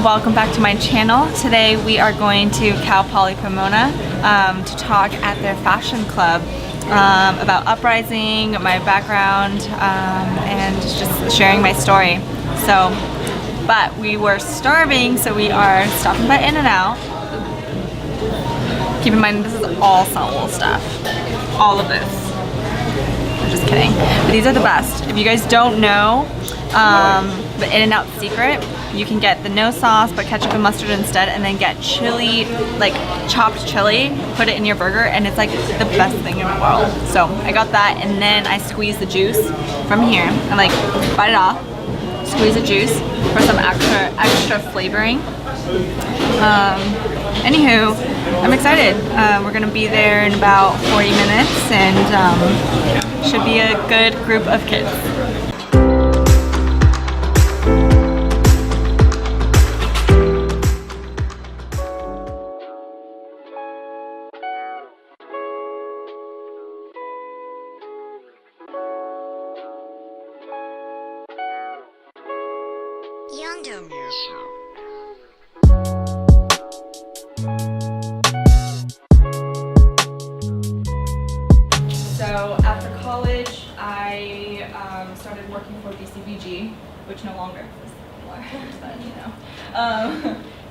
welcome back to my channel. Today we are going to Cal Poly Pomona to talk at their fashion club about uprising, my background, and just sharing my story. But we were starving, so we are stopping by In-N-Out. Keep in mind this is all Sunwool stuff, all of this. I'm just kidding, but these are the best. If you guys don't know, the In-N-Out secret, you can get the no sauce but ketchup and mustard instead, and then get chili, like chopped chili, put it in your burger, and it's like the best thing in the world. So I got that, and then I squeeze the juice from here and like bite it off, squeeze the juice for some extra flavoring. Anywho, I'm excited. We're gonna be there in about 40 minutes, and should be a good group of kids. So after college, I started working for BCBG, which no longer exists anymore, but you know.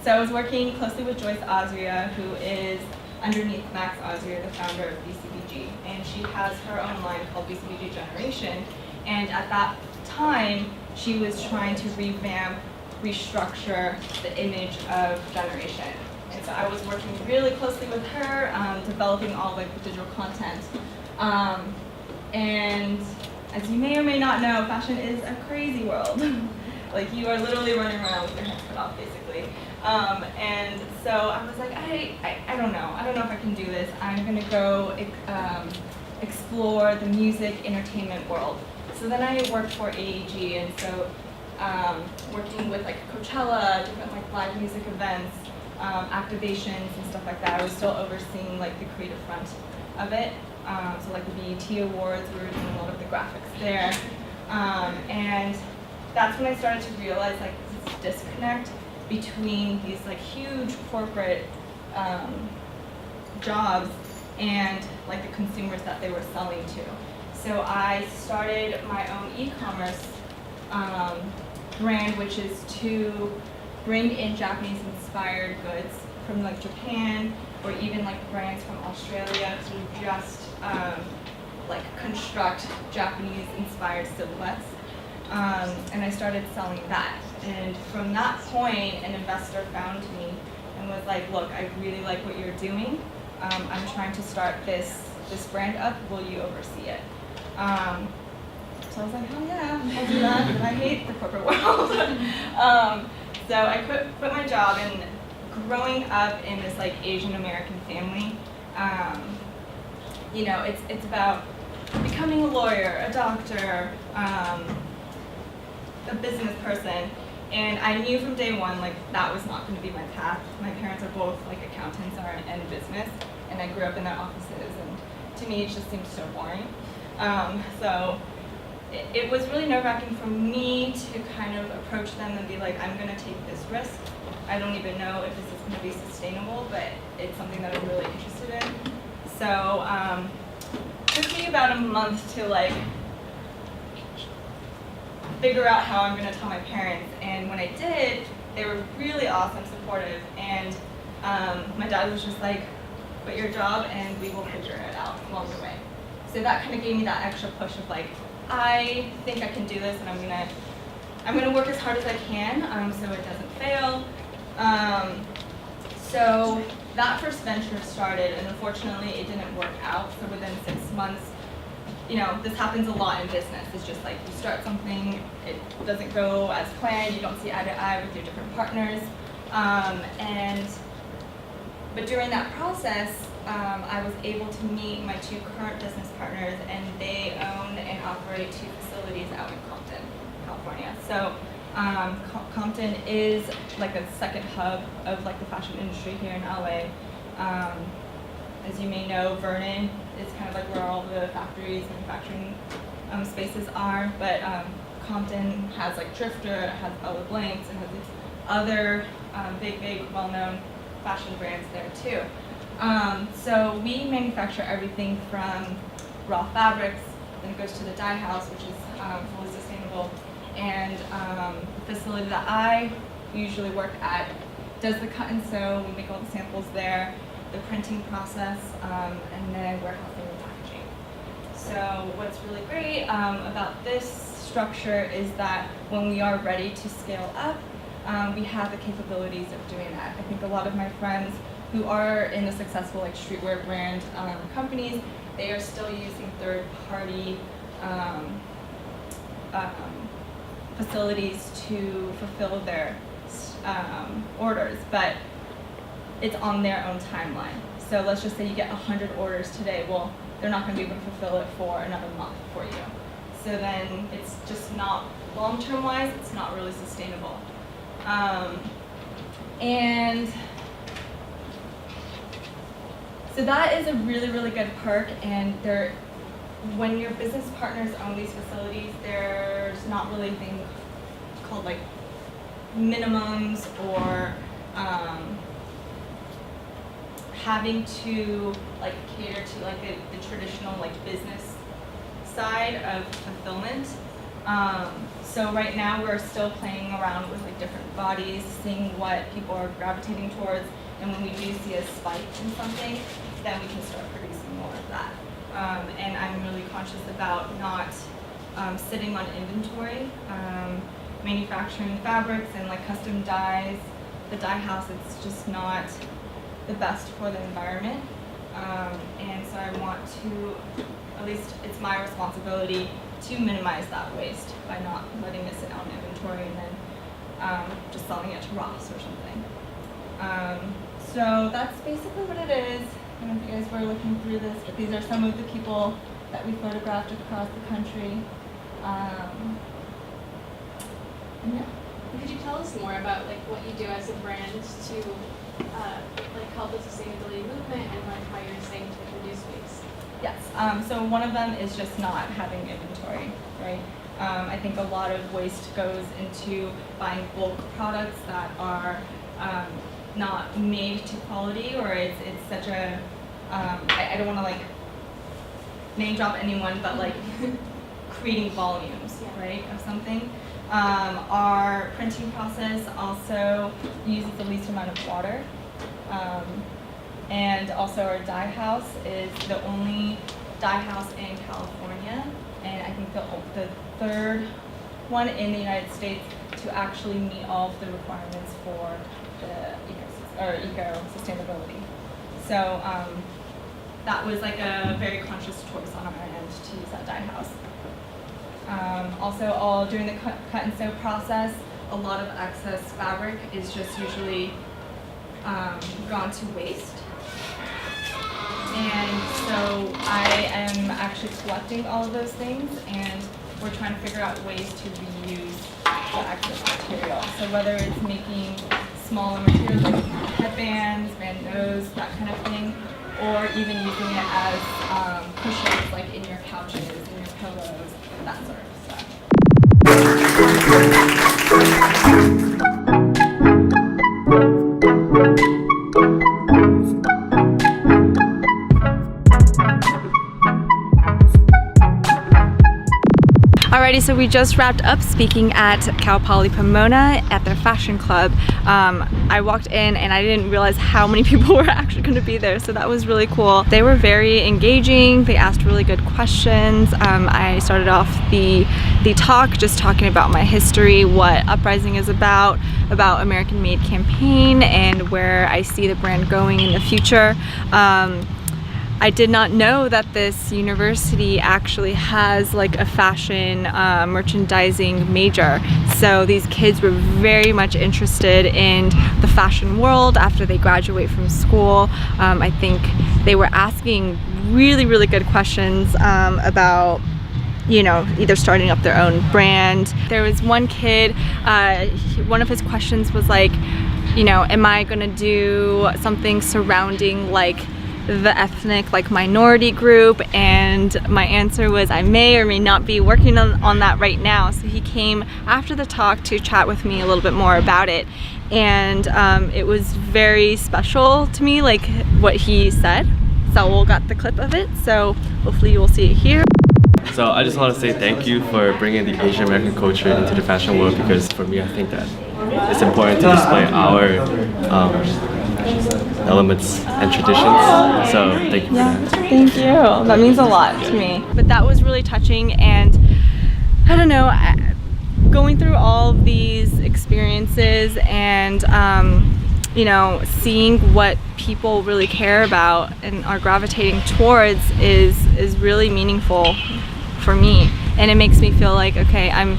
So I was working closely with Joyce Osria, who is underneath Max Osria, the founder of BCBG, and she has her own line called BCBG Generation. And at that time, she was trying to revamp, restructure the image of Generation. And so I was working really closely with her, developing all like the digital content. And as you may or may not know, fashion is a crazy world. Like you are literally running around with your hands cut off, basically. And so I was like, I don't know. I don't know if I can do this. I'm gonna go explore the music entertainment world. So then I worked for AEG, and so working with like Coachella, different like live music events, activations and stuff like that. I was still overseeing like the creative front of it. So like the BET Awards, we were doing a lot of the graphics there. And that's when I started to realize like this disconnect between these like huge corporate jobs and like the consumers that they were selling to. So I started my own e-commerce brand, which is to bring in Japanese-inspired goods from like Japan, or even like brands from Australia to just like construct Japanese-inspired silhouettes. And I started selling that. And from that point, an investor found me and was like, look, I really like what you're doing. I'm trying to start this brand up. Will you oversee it? So I was like, oh yeah, I'll do that, but I hate the corporate world. So I quit my job, and growing up in this like Asian American family, you know, it's about becoming a lawyer, a doctor, a business person, and I knew from day one like that was not going to be my path. My parents are both like accountants or in business, and I grew up in their offices, and to me it just seemed so boring. So it was really nerve-wracking for me to kind of approach them and be like, I'm going to take this risk. I don't even know if this is going to be sustainable, but it's something that I'm really interested in. So it took me about a month to like figure out how I'm going to tell my parents, and when I did, they were really awesome, supportive, and my dad was just like, quit your job and we will figure it out along the way. So that kind of gave me that extra push of like, I think I can do this, and I'm gonna work as hard as I can, so it doesn't fail. So that first venture started, and unfortunately it didn't work out. So within 6 months, you know, this happens a lot in business. It's just like you start something, it doesn't go as planned, you don't see eye to eye with your different partners, but during that process, I was able to meet my 2 current business partners, and they own and operate 2 facilities out in Compton, California. So Compton is like a second hub of like the fashion industry here in LA. As you may know, Vernon is kind of like where all the factories, manufacturing spaces are, but Compton has like Drifter, it has Ella Blanks, it has these other big, well-known fashion brands there too. So we manufacture everything from raw fabrics, then it goes to the dye house, which is fully sustainable, and the facility that I usually work at does the cut and sew. We make all the samples there, the printing process, and then warehousing and packaging. So what's really great about this structure is that when we are ready to scale up, we have the capabilities of doing that. I think a lot of my friends who are in the successful like streetwear brand companies, they are still using third-party facilities to fulfill their orders, but it's on their own timeline. So let's just say you get 100 orders today. Well, they're not going to be able to fulfill it for another month for you. So then it's just not, long-term wise, it's not really sustainable. And so that is a really good perk, and when your business partners own these facilities, there's not really a thing called like minimums or having to like cater to like the traditional like business side of fulfillment. So right now we're still playing around with like different bodies, seeing what people are gravitating towards, and when we do see a spike in something, then we can start producing more of that. And I'm really conscious about not sitting on inventory, manufacturing fabrics and like custom dyes. The dye house, it's just not the best for the environment. And so I want to, at least it's my responsibility to minimize that waste by not letting it sit on inventory and then just selling it to Ross or something. So that's basically what it is. I don't know if you guys were looking through this, but these are some of the people that we photographed across the country. Yeah. Could you tell us more about like what you do as a brand to like help the sustainability movement and like how you're saying to reduce waste? Yes. So one of them is just not having inventory, right? I think a lot of waste goes into buying bulk products that are not made to quality, or it's such a I don't want to like name drop anyone, but like creating volumes, right, of something. Our printing process also uses the least amount of water, and also our dye house is the only dye house in California, and I think the third one in the United States to actually meet all of the requirements for the eco sustainability. So that was like a very conscious choice on our end to use that dye house. Also, during the cut and sew process, a lot of excess fabric is just usually gone to waste. And so I am actually collecting all of those things, and we're trying to figure out ways to reuse the excess material. So whether it's making smaller materials like headbands, bandeaus, that kind of thing, or even using it as cushions like in your couches, in your pillows, that sort of stuff. Alrighty, so we just wrapped up speaking at Cal Poly Pomona at their fashion club. I walked in and I didn't realize how many people were actually going to be there, so that was really cool. They were very engaging. They asked really good questions. I started off the talk just talking about my history, what Uprising is about American Made campaign, and where I see the brand going in the future. I did not know that this university actually has like a fashion merchandising major. So these kids were very much interested in the fashion world after they graduate from school. I think they were asking really good questions about, you know, either starting up their own brand. There was one kid, one of his questions was like, you know, am I gonna do something surrounding like the ethnic like minority group, and my answer was I may or may not be working on that right now. So he came after the talk to chat with me a little bit more about it, and it was very special to me, like what he said. Saul got the clip of it, so hopefully you will see it here. So I just want to say thank you for bringing the Asian American culture into the fashion world, because for me I think that it's important to display our elements and traditions. So thank you for that. Thank you. That means a lot to me. But that was really touching, and I don't know, going through all of these experiences and you know, seeing what people really care about and are gravitating towards is really meaningful for me, and it makes me feel like, okay, I'm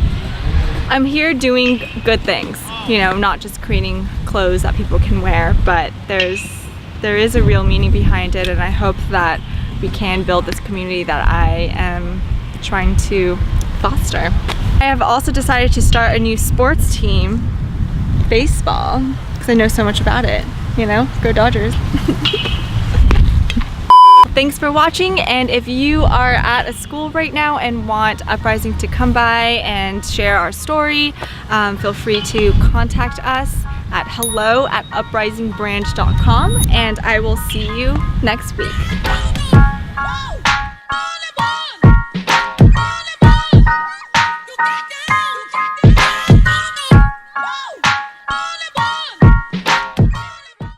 here doing good things, you know, not just creating clothes that people can wear, but there is a real meaning behind it, and I hope that we can build this community that I am trying to foster. I have also decided to start a new sports team, baseball, because I know so much about it, you know, go Dodgers. Thanks for watching, and if you are at a school right now and want Uprising to come by and share our story, feel free to contact us at hello@uprisingbrand.com, and I will see you next week.